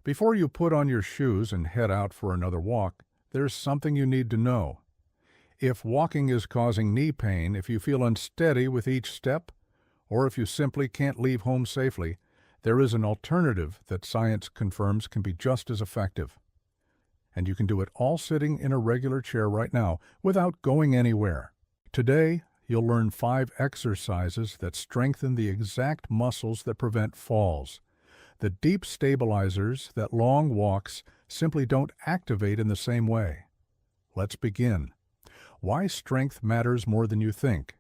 Before you put on your shoes and head out for another walk, there's something you need to know. If walking is causing knee pain, if you feel unsteady with each step, or if you simply can't leave home safely, there is an alternative that science confirms can be just as effective. And you can do it all sitting in a regular chair right now without going anywhere. Today, you'll learn 5 exercises that strengthen the exact muscles that prevent falls, the deep stabilizers that long walks simply don't activate in the same way. Let's begin. Why strength matters more than you think.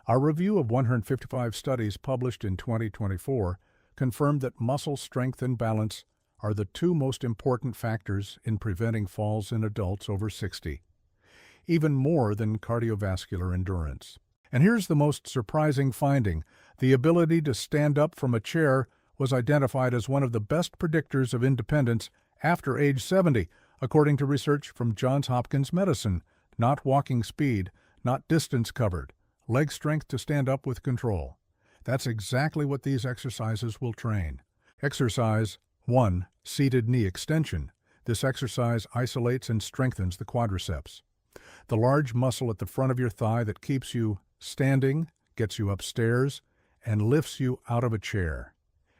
Our review of 155 studies published in 2024 confirmed that muscle strength and balance are the 2 most important factors in preventing falls in adults over 60, even more than cardiovascular endurance. And here's the most surprising finding. The ability to stand up from a chair was identified as one of the best predictors of independence after age 70, according to research from Johns Hopkins Medicine. Not walking speed, not distance covered, leg strength to stand up with control. That's exactly what these exercises will train. Exercise 1. Seated knee extension. This exercise isolates and strengthens the quadriceps, the large muscle at the front of your thigh that keeps you standing, gets you upstairs, and lifts you out of a chair.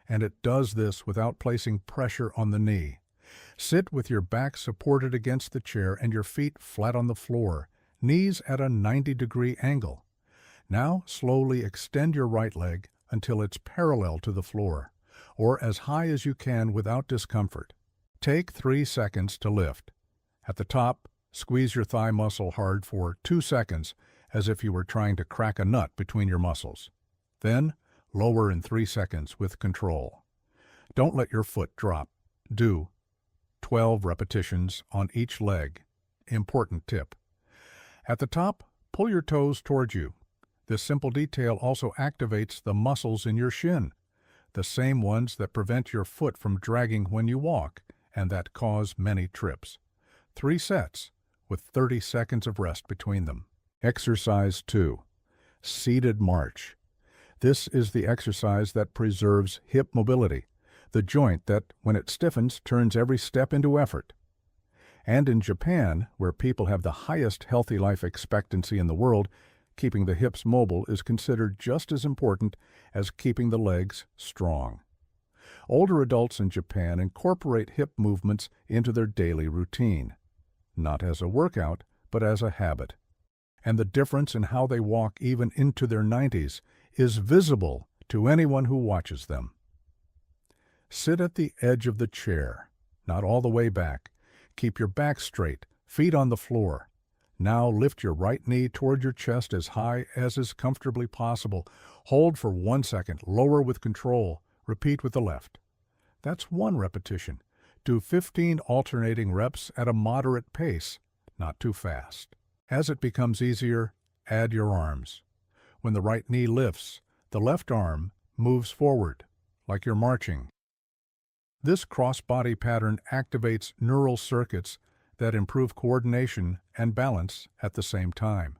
And it does this without placing pressure on the knee. Sit with your back supported against the chair and your feet flat on the floor, knees at a 90-degree angle. Now slowly extend your right leg until it's parallel to the floor, or as high as you can without discomfort. Take 3 seconds to lift. At the top, squeeze your thigh muscle hard for 2 seconds, as if you were trying to crack a nut between your muscles. Then, lower in 3 seconds with control. Don't let your foot drop. Do 12 repetitions on each leg. Important tip. At the top, pull your toes towards you. This simple detail also activates the muscles in your shin, the same ones that prevent your foot from dragging when you walk and that cause many trips. 3 sets, with 30 seconds of rest between them. Exercise 2. Seated march. This is the exercise that preserves hip mobility, the joint that, when it stiffens, turns every step into effort. And in Japan, where people have the highest healthy life expectancy in the world, keeping the hips mobile is considered just as important as keeping the legs strong. Older adults in Japan incorporate hip movements into their daily routine, not as a workout, but as a habit. And the difference in how they walk even into their 90s is visible to anyone who watches them. Sit at the edge of the chair, not all the way back. Keep your back straight, feet on the floor. Now lift your right knee toward your chest as high as is comfortably possible. Hold for 1 second, lower with control. Repeat with the left. That's 1 repetition. Do 15 alternating reps at a moderate pace, not too fast. As it becomes easier, add your arms. When the right knee lifts, the left arm moves forward, like you're marching. This cross-body pattern activates neural circuits that improve coordination and balance at the same time.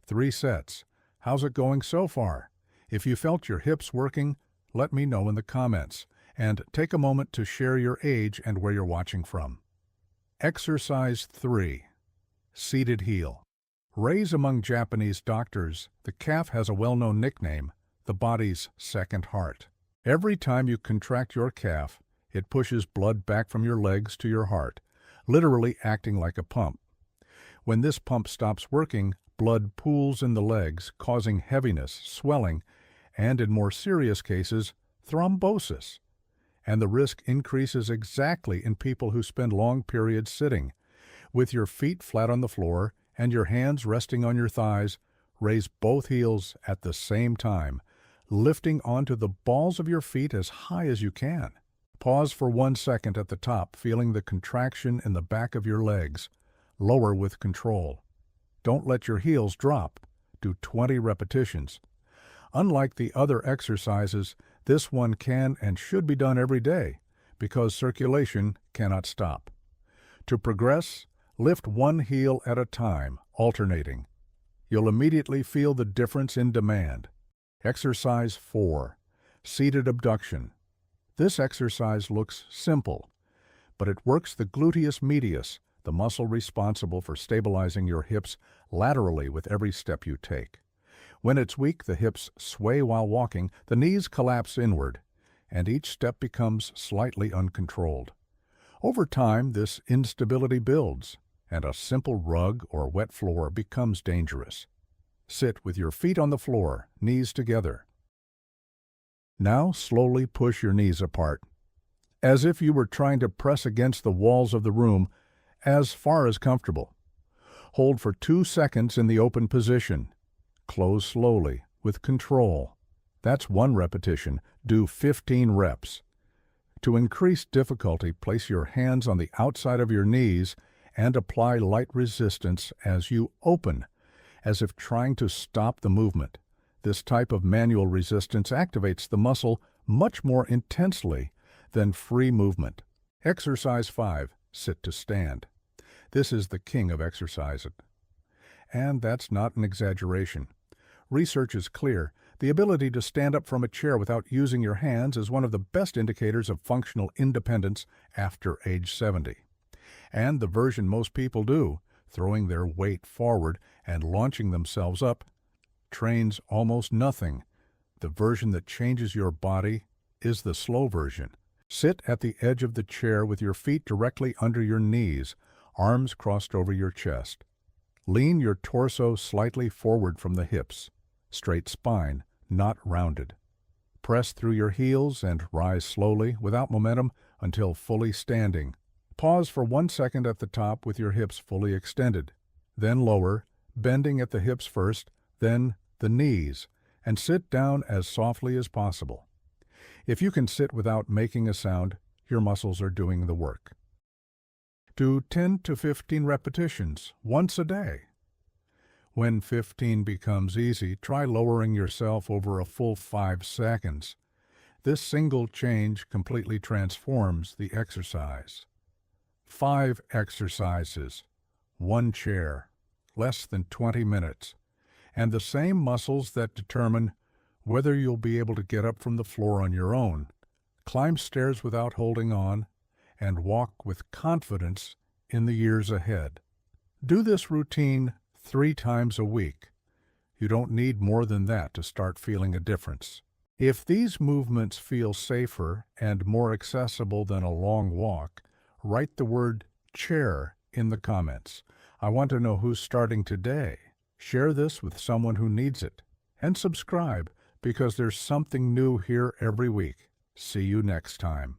3 sets. How's it going so far? If you felt your hips working, let me know in the comments, and take a moment to share your age and where you're watching from. Exercise 3. Seated heel. Raised among Japanese doctors, the calf has a well-known nickname, the body's second heart. Every time you contract your calf, it pushes blood back from your legs to your heart, literally acting like a pump. When this pump stops working, blood pools in the legs, causing heaviness, swelling, and in more serious cases, thrombosis. And the risk increases exactly in people who spend long periods sitting. With your feet flat on the floor and your hands resting on your thighs, raise both heels at the same time, lifting onto the balls of your feet as high as you can. Pause for 1 second at the top, feeling the contraction in the back of your legs. Lower with control. Don't let your heels drop. Do 20 repetitions. Unlike the other exercises, this one can and should be done every day because circulation cannot stop. To progress, lift 1 heel at a time, alternating. You'll immediately feel the difference in demand. Exercise 4. Seated abduction. This exercise looks simple, but it works the gluteus medius, the muscle responsible for stabilizing your hips laterally with every step you take. When it's weak, the hips sway while walking, the knees collapse inward, and each step becomes slightly uncontrolled. Over time, this instability builds, and a simple rug or wet floor becomes dangerous. Sit with your feet on the floor, knees together. Now slowly push your knees apart, as if you were trying to press against the walls of the room as far as comfortable. Hold for 2 seconds in the open position. Close slowly, with control. That's 1 repetition. Do 15 reps. To increase difficulty, place your hands on the outside of your knees and apply light resistance as you open, as if trying to stop the movement. This type of manual resistance activates the muscle much more intensely than free movement. Exercise 5. Sit to stand. This is the king of exercising. And that's not an exaggeration. Research is clear. The ability to stand up from a chair without using your hands is one of the best indicators of functional independence after age 70. And the version most people do, throwing their weight forward and launching themselves up, trains almost nothing. The version that changes your body is the slow version. Sit at the edge of the chair with your feet directly under your knees, arms crossed over your chest. Lean your torso slightly forward from the hips. Straight spine, not rounded. Press through your heels and rise slowly, without momentum, until fully standing. Pause for 1 second at the top with your hips fully extended. Then lower, bending at the hips first, then the knees, and sit down as softly as possible. If you can sit without making a sound, your muscles are doing the work. Do 10 to 15 repetitions, once a day. When 15 becomes easy, try lowering yourself over a full 5 seconds. This single change completely transforms the exercise. 5 exercises, 1 chair, less than 20 minutes, and the same muscles that determine whether you'll be able to get up from the floor on your own, climb stairs without holding on, and walk with confidence in the years ahead. Do this routine 3 times a week. You don't need more than that to start feeling a difference. If these movements feel safer and more accessible than a long walk, write the word chair in the comments. I want to know who's starting today. Share this with someone who needs it. And subscribe, because there's something new here every week. See you next time.